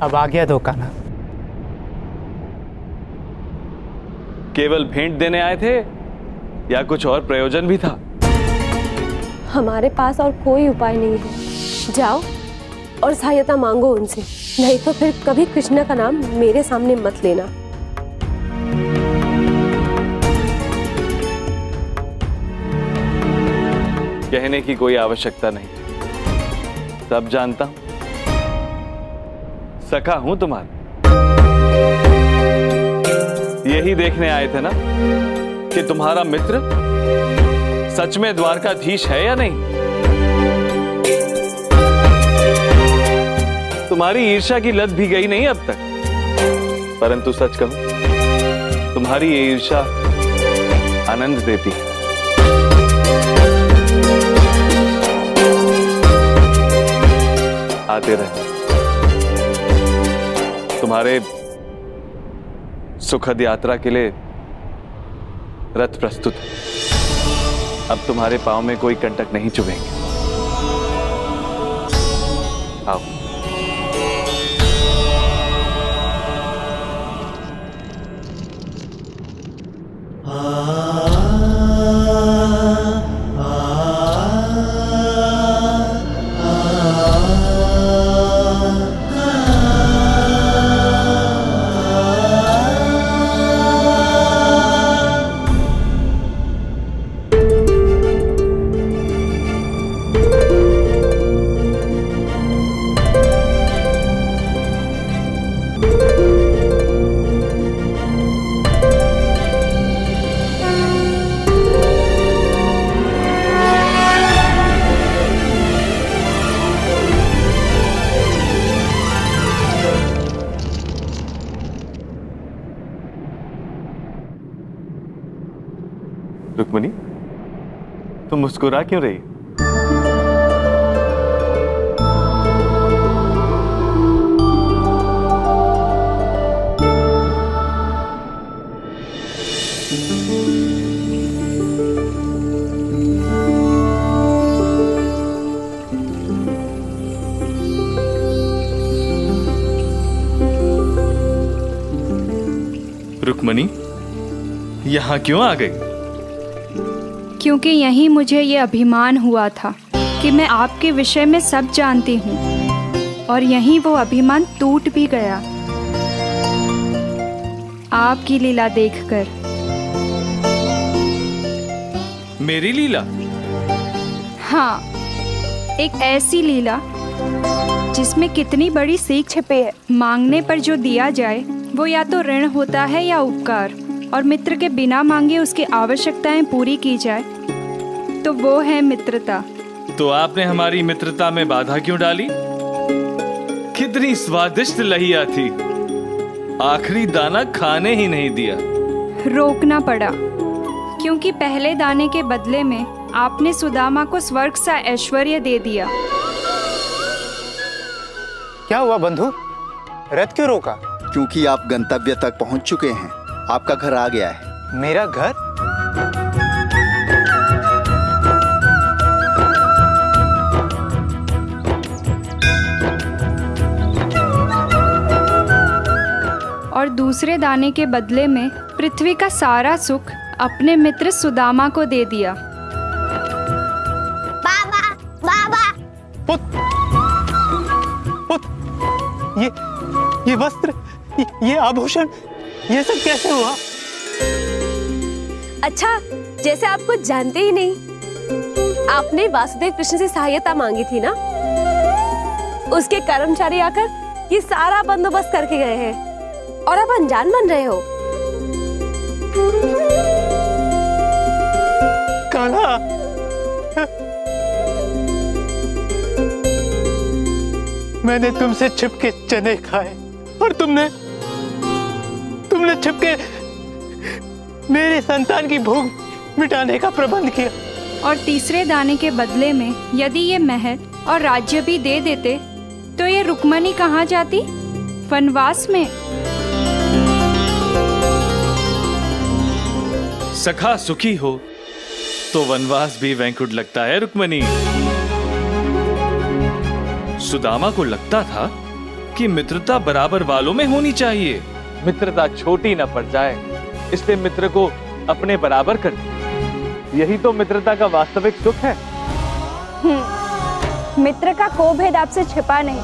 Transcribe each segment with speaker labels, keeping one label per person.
Speaker 1: अब आ गया धोखा ना।
Speaker 2: केवल भेंट देने आए थे या कुछ और प्रयोजन भी था?
Speaker 3: हमारे पास और कोई उपाय नहीं है। जाओ और सहायता मांगो उनसे, नहीं तो फिर कभी कृष्णा का नाम मेरे सामने मत लेना।
Speaker 2: कहने की कोई आवश्यकता नहीं, सब जानता हूं, सखा हूं तुम्हारा। यही देखने आए थे ना कि तुम्हारा मित्र सच में द्वारकाधीश है या नहीं। तुम्हारी ईर्ष्या की लत भी गई नहीं अब तक, परंतु सच कहूं, तुम्हारी ये ईर्ष्या आनंद देती है। आते रहे, तुम्हारे सुखद यात्रा के लिए रथ प्रस्तुत है। अब तुम्हारे पांव में कोई कंटक नहीं चुभेंगे। आओ। रुक्मिणी, तुम मुस्कुरा क्यों रही? रुक्मिणी, यहां क्यों आ गई?
Speaker 4: क्योंकि यहीं मुझे ये अभिमान हुआ था कि मैं आपके विषय में सब जानती हूँ, और यहीं वो अभिमान टूट भी गया आपकी लीला देखकर।
Speaker 2: मेरी लीला?
Speaker 4: हाँ, एक ऐसी लीला जिसमें कितनी बड़ी सीख छिपी है। मांगने पर जो दिया जाए वो या तो ऋण होता है या उपकार, और मित्र के बिना मांगे उसकी आवश्यकताएं पूरी की जाए तो वो है मित्रता।
Speaker 2: तो आपने हमारी मित्रता में बाधा क्यों डाली? कितनी स्वादिष्ट लहिया थी, आखिरी दाना खाने ही नहीं दिया।
Speaker 4: रोकना पड़ा, क्योंकि पहले दाने के बदले में आपने सुदामा को स्वर्ग सा ऐश्वर्य दे दिया।
Speaker 1: क्या हुआ बंधु, रथ क्यों रोका?
Speaker 5: क्योंकि आप गंतव्य तक पहुंच चुके हैं, आपका घर आ गया है।
Speaker 1: मेरा घर?
Speaker 4: और दूसरे दाने के बदले में पृथ्वी का सारा सुख अपने मित्र सुदामा को दे दिया।
Speaker 3: बाबा, बाबा।
Speaker 1: पुत्र, ये वस्त्र, ये आभूषण, ये सब कैसे हुआ?
Speaker 3: अच्छा, जैसे आप कुछ जानते ही नहीं। आपने वासुदेव कृष्ण से सहायता मांगी थी ना, उसके कर्मचारी आकर ये सारा बंदोबस्त करके गए हैं, और आप अनजान बन रहे हो।
Speaker 1: कान्हा, मैंने तुमसे छिपके चने खाए और तुमने छिपके मेरे संतान की भूख मिटाने का प्रबंध किया।
Speaker 4: और तीसरे दाने के बदले में यदि ये महल और राज्य भी दे देते तो ये रुक्मणी कहाँ जाती? वनवास में।
Speaker 2: सखा सुखी हो तो वनवास भी वैंकुट लगता है रुक्मिणी। सुदामा को लगता था कि मित्रता बराबर वालों में होनी चाहिए। मित्रता छोटी न पड़ जाए, इसलिए मित्र को अपने बराबर कर दे। यही तो मित्रता का वास्तविक सुख है।
Speaker 4: मित्र का कोई भेद आपसे छिपा नहीं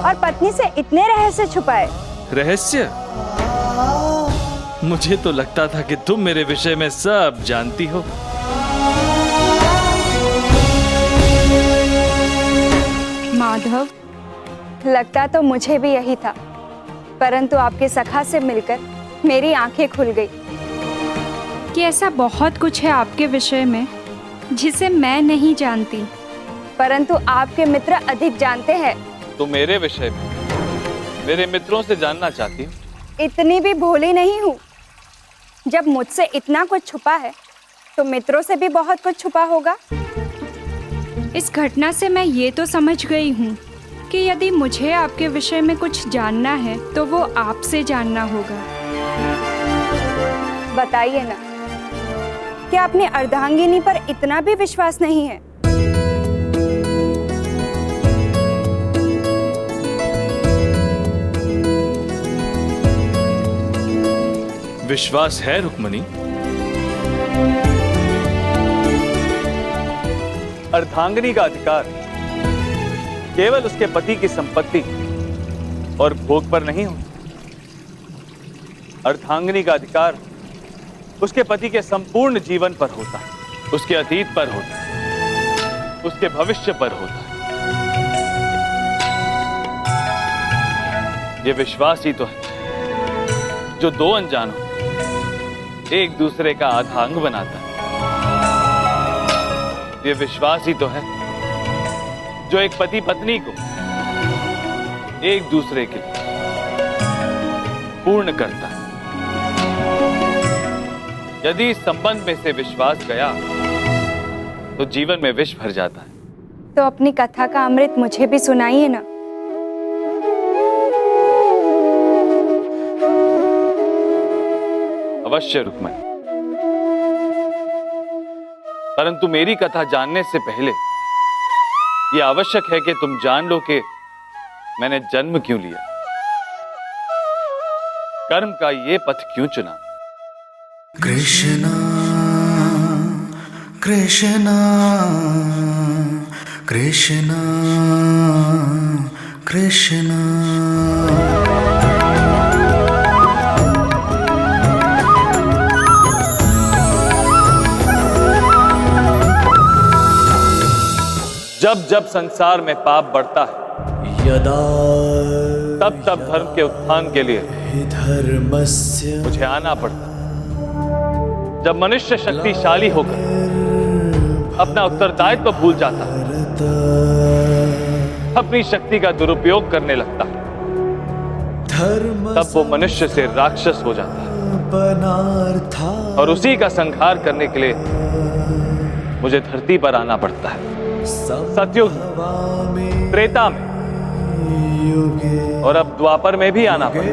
Speaker 4: और पत्नी से इतने रहस्य छुपाए।
Speaker 2: रहस्य? मुझे तो लगता था कि तुम मेरे विषय में सब जानती हो।
Speaker 4: माधव, लगता तो मुझे भी यही था, परंतु आपके सखा से मिलकर मेरी आंखें खुल गई कि ऐसा बहुत कुछ है आपके विषय में जिसे मैं नहीं जानती, परंतु आपके मित्र अधिक जानते हैं।
Speaker 2: तो मेरे विषय में मेरे मित्रों से जानना चाहती हूँ?
Speaker 4: इतनी भी भोली नहीं हूँ। जब मुझसे इतना कुछ छुपा है तो मित्रों से भी बहुत कुछ छुपा होगा। इस घटना से मैं ये तो समझ गई हूँ कि यदि मुझे आपके विषय में कुछ जानना है तो वो आपसे जानना होगा। बताइए ना, क्या अपनी अर्धांगिनी पर इतना भी विश्वास नहीं है?
Speaker 2: विश्वास है रुक्मणी।
Speaker 6: अर्धांगिनी का अधिकार केवल उसके पति की संपत्ति और भोग पर नहीं होता। अर्धांगिनी का अधिकार उसके पति के संपूर्ण जीवन पर होता है,
Speaker 2: उसके अतीत पर होता है, उसके भविष्य पर होता है। ये विश्वास ही तो है जो दो अनजानों एक दूसरे का आधांग बनाता है। ये विश्वास ही तो है जो एक पति पत्नी को एक दूसरे के पूर्ण करता है। यदि इस संबंध में से विश्वास गया तो जीवन में विष भर जाता है।
Speaker 4: तो अपनी कथा का अमृत मुझे भी सुनाइए ना।
Speaker 2: अवश्य रुक्मणी, परंतु मेरी कथा जानने से पहले यह आवश्यक है कि तुम जान लो कि मैंने जन्म क्यों लिया, कर्म का ये पथ क्यों चुना।
Speaker 7: कृष्णा कृष्णा कृष्णा कृष्णा।
Speaker 2: जब जब संसार में पाप बढ़ता है
Speaker 7: यदा
Speaker 2: तब तब धर्म के उत्थान के लिए
Speaker 7: धर्मस्य
Speaker 2: मुझे आना पड़ता। जब मनुष्य शक्तिशाली होकर अपना उत्तरदायित्व भूल जाता है, अपनी शक्ति का दुरुपयोग करने लगता है, तब वो मनुष्य से राक्षस हो जाता है और उसी का संहार करने के लिए मुझे धरती पर आना पड़ता है। सतयुग, त्रेता में और अब द्वापर में भी आना पड़ा,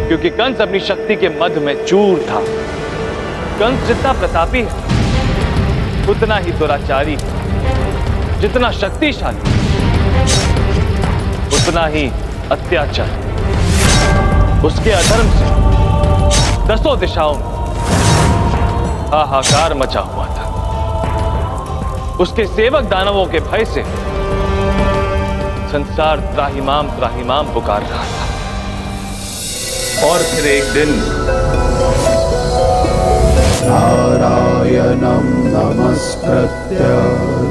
Speaker 2: क्योंकि कंस अपनी शक्ति के मध्य में चूर था। कंस जितना प्रतापी है उतना ही दुराचारी है, जितना शक्तिशाली उतना ही अत्याचारी। उसके अधर्म से दसों दिशाओं में हाहाकार मचा हुआ था। उसके सेवक दानवों के भय से संसार त्राहिमाम त्राहिमाम पुकार रहा था। और फिर एक दिन
Speaker 5: नारायणं नमस्कृत्य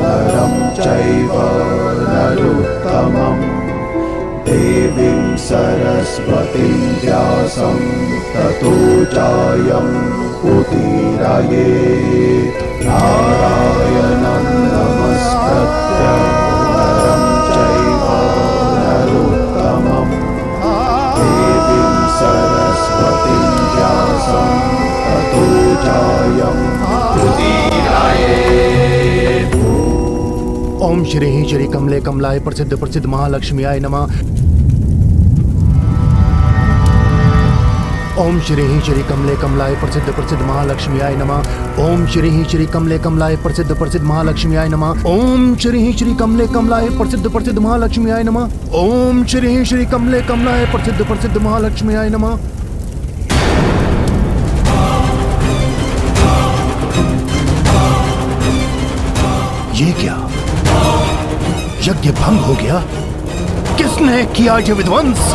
Speaker 5: नरं चैव नरोत्तमं देवीं सरस्वतीं व्यासं ततो जायम् उदीरयेत्। नारायणं नमस्कृत्य नरं चैव नरोत्तमं देवीं सरस्वतीं व्यासं ततो जायम् उदीरयेत्।
Speaker 8: ओम श्री श्री कमले कमलाय प्रसिद्ध प्रसिद्ध महालक्ष्मीयाय नमः। ओम श्री कमले कमलाय प्रसिद्ध प्रसिद्ध महालक्ष्मीयाय नमः। ओम श्री कमले कमलाय प्रसिद्ध प्रसिद्ध महालक्ष्मीयाय नमः। ओम श्री कमले कमलाय प्रसिद्ध प्रसिद्ध महालक्ष्मीयाय नमः। ओम श्री कमले कमलाय प्रसिद्ध प्रसिद्ध महालक्ष्मीयाय नमः। ये क्या, यज्ञ भंग हो गया? किसने किया ये विध्वंस?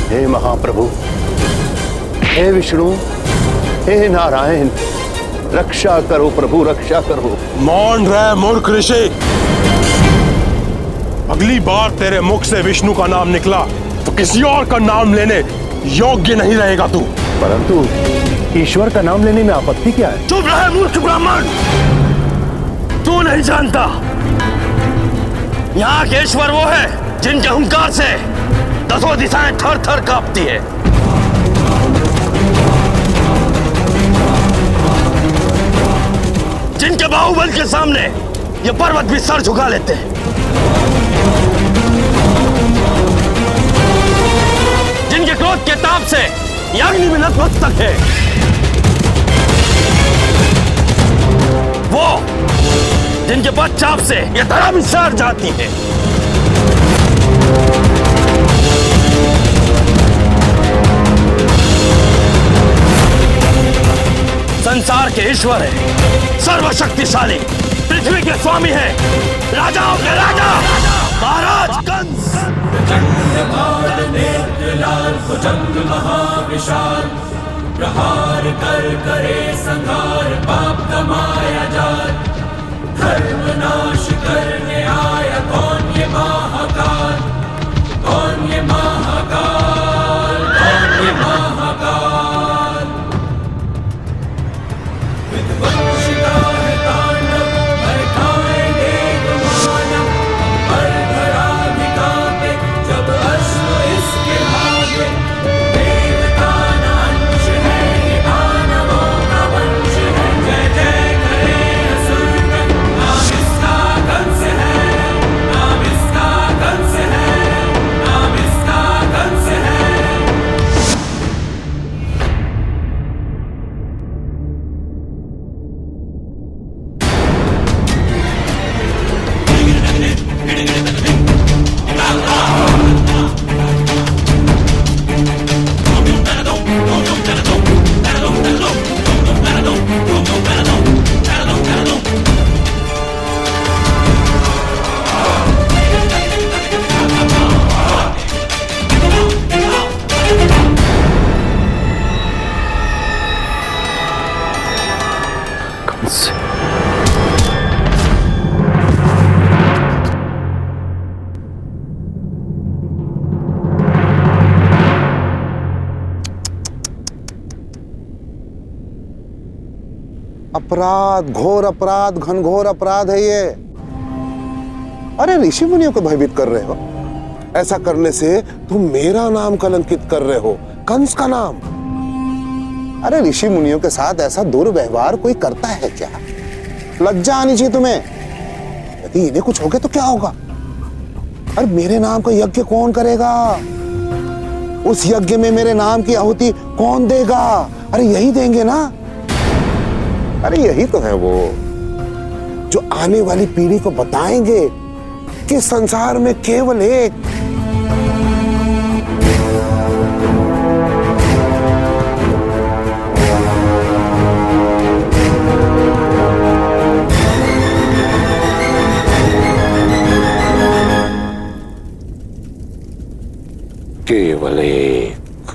Speaker 5: हे महाप्रभु, हे विष्णु, हे नारायण, रक्षा करो प्रभु, रक्षा करो।
Speaker 9: मौन रह मूर्ख ऋषि। अगली बार तेरे मुख से विष्णु का नाम निकला तो किसी और का नाम लेने योग्य नहीं रहेगा तू।
Speaker 5: परंतु ईश्वर का नाम लेने में आपत्ति क्या है?
Speaker 9: चुप रहे मूर्ख ब्राह्मण, तू नहीं जानता यहाँ के ईश्वर वो है जिनके हुंकार से दसों दिशाएं थर थर कांपती है। जिनके बाहुबल के सामने ये पर्वत भी सर झुका लेते हैं। जिनके क्रोध के ताप से ये अग्नि में नतमस्तक है। वो जिनके पदचाप से ये धरा भी सर जाती है। संसार के ईश्वर है, सर्वशक्तिशाली, पृथ्वी के स्वामी है, राजाओं के राजा, महाराज कंस।
Speaker 10: महाविशाल प्रहार कर करे संहार, पाप कमाया जात, धर्म नाश करने आया कौन ये महाकाल, कौन ये महाकाल, कौन ये महाकाल। विध्वंसिका है तांडव, बैठाएंगे मानव, पर धरा भी कांपे जब अश्व इसके भागे। देवता न अंश है ये दानवों का वंश है, जय जय करे असुरगण, नाम इसका कंस है, नाम इसका कंस है, नाम इसका कंस है।
Speaker 11: अपराध, घोर अपराध, घनघोर अपराध है ये। अरे ऋषि मुनियों को भयभीत कर रहे हो। ऐसा करने से तुम मेरा नाम कलंकित कर रहे हो, कंस का नाम। अरे ऋषि मुनियों के साथ ऐसा दुर्व्यवहार कोई करता है क्या? लज्जा आनी चाहिए तुम्हें। यदि इन्हें कुछ हो गया तो क्या होगा? अरे मेरे नाम का यज्ञ कौन करेगा? उस यज्ञ में मेरे नाम की आहुति कौन देगा? अरे यही देंगे ना। अरे यही तो है वो जो आने वाली पीढ़ी को बताएंगे कि संसार में केवल एक केवल एक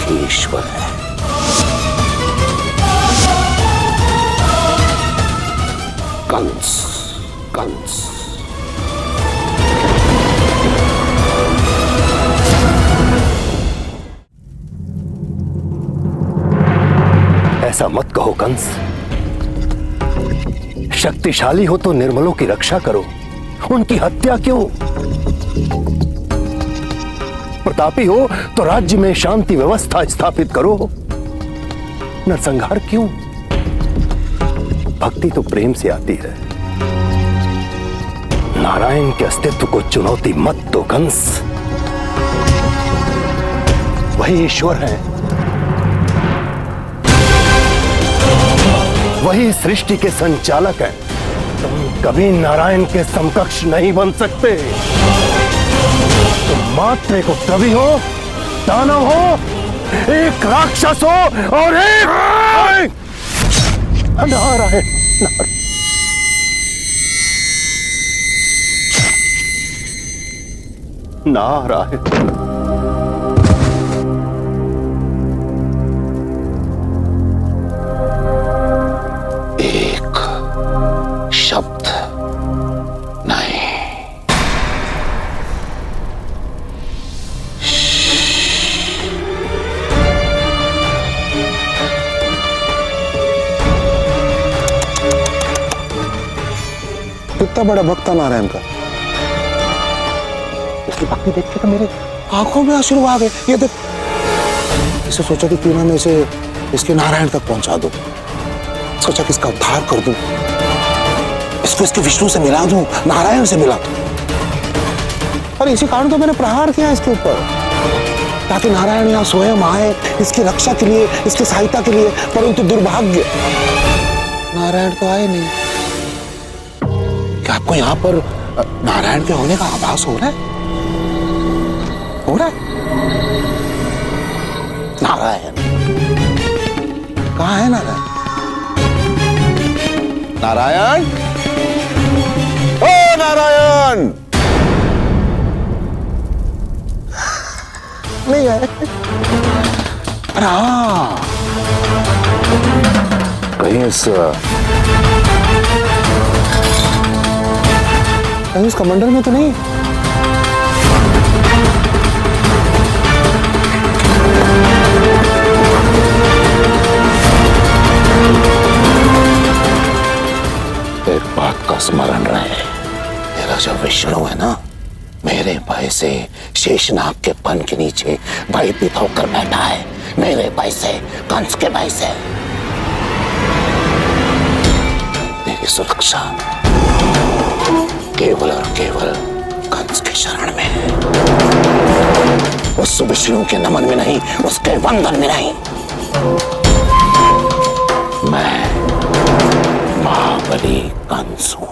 Speaker 9: वही ईश्वर है। कंस, कंस। ऐसा मत कहो कंस। शक्तिशाली हो तो निर्मलों की रक्षा करो, उनकी हत्या क्यों? प्रतापी हो तो राज्य में शांति व्यवस्था स्थापित करो, नरसंहार क्यों? भक्ति तो प्रेम से आती है। नारायण के अस्तित्व को चुनौती मत दो कंस। वही ईश्वर है, वही सृष्टि के संचालक हैं। तुम कभी नारायण के समकक्ष नहीं बन सकते। तुम मात्र एक उपद्रवी हो, दानव हो, एक राक्षस हो और एक नारायण। नारायण। एक शब्द नहीं।
Speaker 11: कितना बड़ा भक्त था नारायण का। इसकी भक्ति देख के तो मेरे आंखों में आंसू आ गए। ये देख, इसे सोचा कि क्यों ना मैं इसे इसके नारायण तक पहुंचा दूं। सोचा कि इसका उद्धार कर दूं, इसको इसके विष्णु से मिला दूं, नारायण से मिला दूं। और इसी कारण तो मैंने प्रहार किया इसके ऊपर, ताकि नारायण यहाँ स्वयं आए इसकी रक्षा के लिए, इसकी सहायता के लिए। परंतु दुर्भाग्य, नारायण तो आए नहीं। क्या आपको यहाँ पर नारायण के होने का आभास हो रहा है? हो रहा है? नारायण कहाँ है? नारायण, नारायण, ओ नारायण! नहीं आए। अरे हाँ, कहीं इस कमंडल में तो नहीं? एक बात का स्मरण रहे, तेरा जो विष्णु है ना, मेरे भय से शेषनाग के फन के नीचे भयभीत होकर बैठा है। मेरे भय से, कंस के भय से। तेरी सुरक्षा केवल और केवल कंस के शरण में है। उस विष्णु के नमन में नहीं, उसके वंदन में नहीं। मैं महाबली कंस हूं,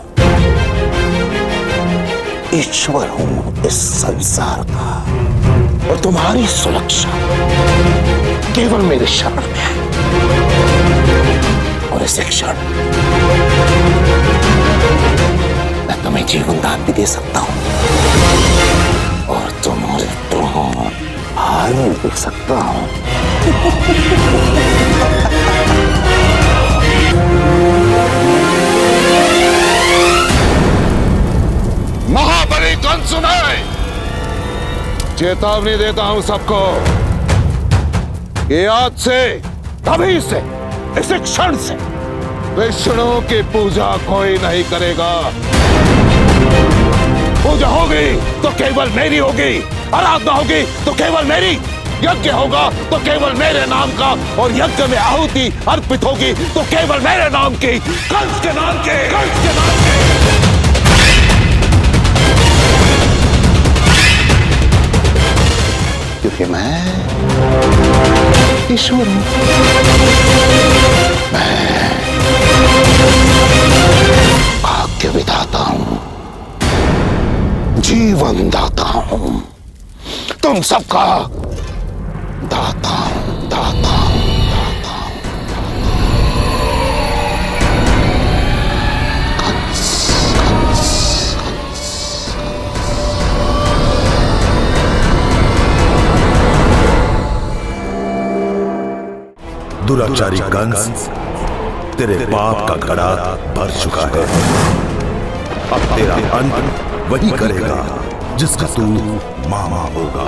Speaker 11: ईश्वर हूं इस संसार का, और तुम्हारी सुरक्षा केवल मेरे शरण में है। और इस क्षण मैं तुम्हें जीवन दान भी दे सकता हूं, और तुम्हारे प्राण हार में दे सकता हूं।
Speaker 12: महाबली कंस सुनाए, चेतावनी देता हूं सबको कि आज से, अभी से, इस क्षण से विष्णु की पूजा कोई नहीं करेगा। पूजा होगी तो केवल मेरी होगी, आराधना होगी तो केवल मेरी, यज्ञ होगा तो केवल मेरे नाम का, और यज्ञ में आहुति अर्पित होगी तो केवल मेरे नाम की, कंस के नाम के, कंस के नाम के। क्योंकि मैं ईश्वर हूं, मैं भाग्य विधाता हूं, जीवन दाता हूं, तुम सबका दाता हूं, दाता हूं, दाता हूं। कंस, कंस, कंस। दुराचारी कंस, तेरे पाप का घड़ा भर चुका है। अब तेरा अंत वही करेगा जिसका तू मामा होगा।